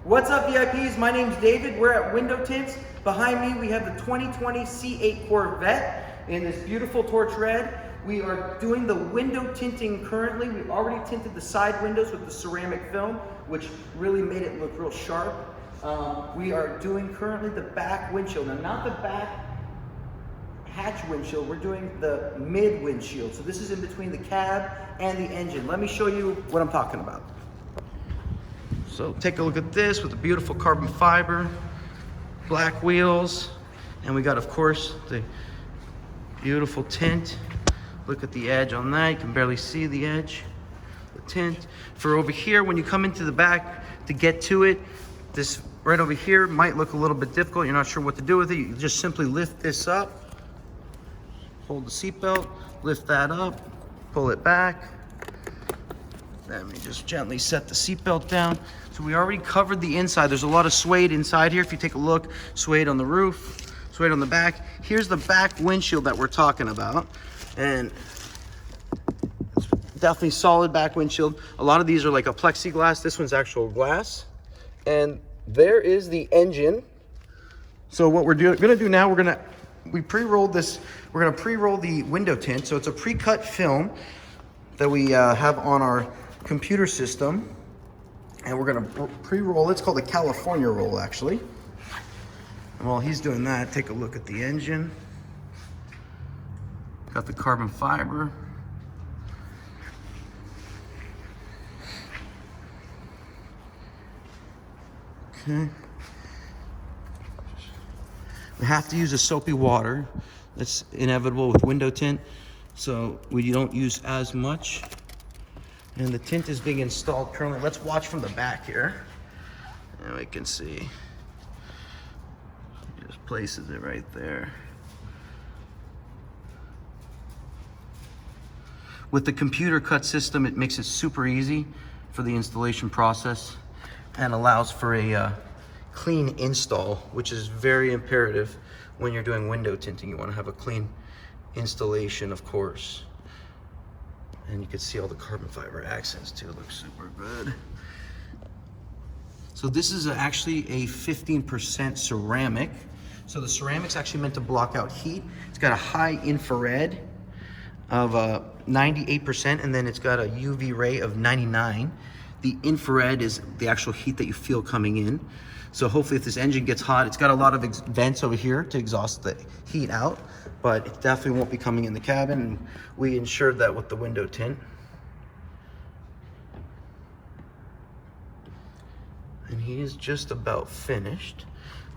What's up, VIPs? My name's David. We're at Window Tints. Behind me, we have the 2020 C8 Corvette in this beautiful torch red. We are doing the window tinting currently. We've already tinted the side windows with the ceramic film, which really made it look real sharp. We are doing currently the back windshield. Now, not the back hatch windshield, we're doing the mid windshield. So this is in between the cab and the engine. Let me show you what I'm talking about. So take a look at this with the beautiful carbon fiber, black wheels, and we got, of course, the beautiful tint. Look at the edge on that. You can barely see the edge, the tint. For over here, when you come into the back to get to it, this right over here might look a little bit difficult. You're not sure what to do with it. You just simply lift this up, hold the seatbelt, lift that up, pull it back. Let me just gently set the seatbelt down. So we already covered the inside. There's a lot of suede inside here. If you take a look, suede on the roof, suede on the back. Here's the back windshield that we're talking about. And it's definitely solid back windshield. A lot of these are like a plexiglass. This one's actual glass. And there is the engine. So what we're gonna do now, we pre-rolled this. We're gonna pre-roll the window tint. So it's a pre-cut film that we have on our computer system, and we're gonna pre-roll. It's called a California roll, actually. And while he's doing that, take a look at the engine. Got the carbon fiber. Okay. We have to use a soapy water. That's inevitable with window tint, so we don't use as much. And the tint is being installed currently. Let's watch from the back here, and we can see. Just places it right there. With the computer cut system, it makes it super easy for the installation process and allows for a clean install, which is very imperative when you're doing window tinting. You want to have a clean installation, of course. And you can see all the carbon fiber accents too. It looks super good. So this is actually a 15% ceramic. So the ceramic's actually meant to block out heat. It's got a high infrared of 98%, and then it's got a UV ray of 99. The infrared is the actual heat that you feel coming in. So hopefully if this engine gets hot, it's got a lot of vents over here to exhaust the heat out, but it definitely won't be coming in the cabin. And we ensured that with the window tint. And he is just about finished.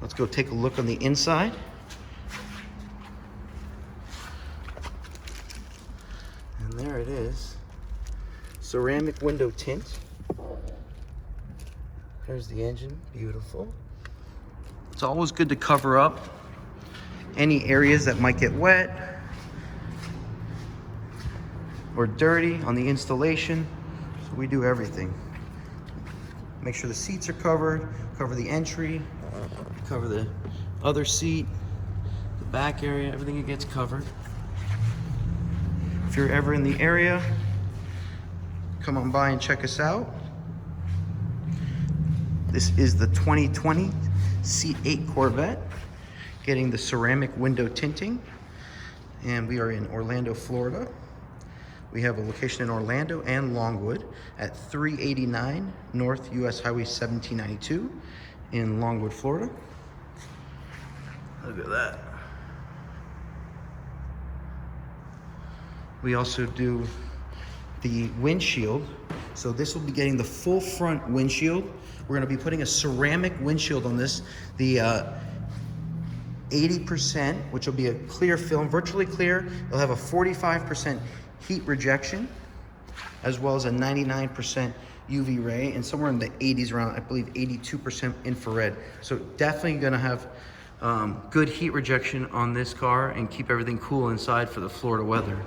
Let's go take a look on the inside. And there it is. Ceramic window tint. There's the engine, beautiful. It's always good to cover up any areas that might get wet or dirty on the installation. So we do everything. Make sure the seats are covered, cover the entry, cover the other seat, the back area, everything gets covered. If you're ever in the area, come on by and check us out. This is the 2020 C8 Corvette, getting the ceramic window tinting. And we are in Orlando, Florida. We have a location in Orlando and Longwood at 389 North US Highway 1792 in Longwood, Florida. Look at that. We also do the windshield. So this will be getting the full front windshield. We're gonna be putting a ceramic windshield on this. The 80%, which will be a clear film, virtually clear. It'll have a 45% heat rejection, as well as a 99% UV ray, and somewhere in the 80s, around, I believe, 82% infrared. So definitely gonna have good heat rejection on this car and keep everything cool inside for the Florida weather.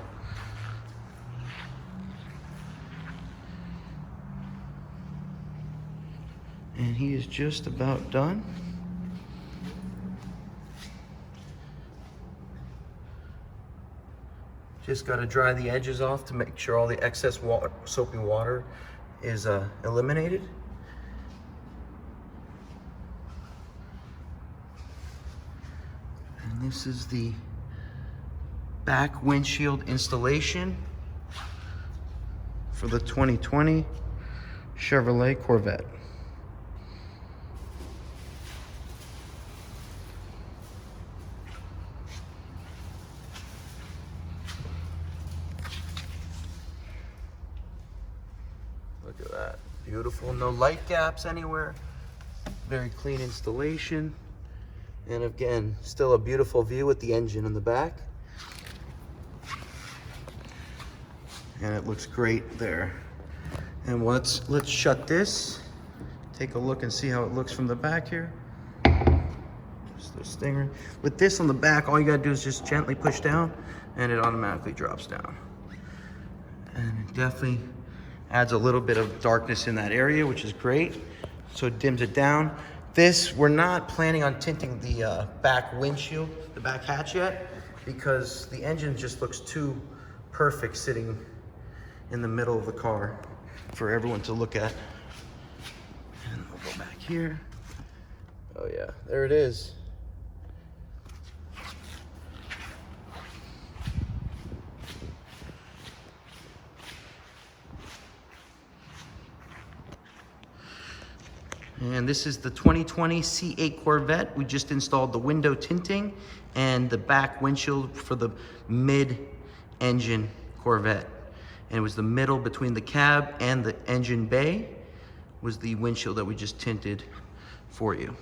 And he is just about done. Just got to dry the edges off to make sure all the excess water, soapy water is eliminated. And this is the back windshield installation for the 2020 Chevrolet Corvette. Look at that, beautiful, no light gaps anywhere. Very clean installation. And again, still a beautiful view with the engine in the back. And it looks great there. And let's shut this. Take a look and see how it looks from the back here. Just the stinger. With this on the back, all you gotta do is just gently push down and it automatically drops down. And it definitely adds a little bit of darkness in that area, which is great. So it dims it down. This, we're not planning on tinting the back windshield, the back hatch yet, because the engine just looks too perfect sitting in the middle of the car for everyone to look at. And we'll go back here. Oh yeah, there it is. And this is the 2020 C8 Corvette. We just installed the window tinting and the back windshield for the mid-engine Corvette. And it was the middle between the cab and the engine bay was the windshield that we just tinted for you.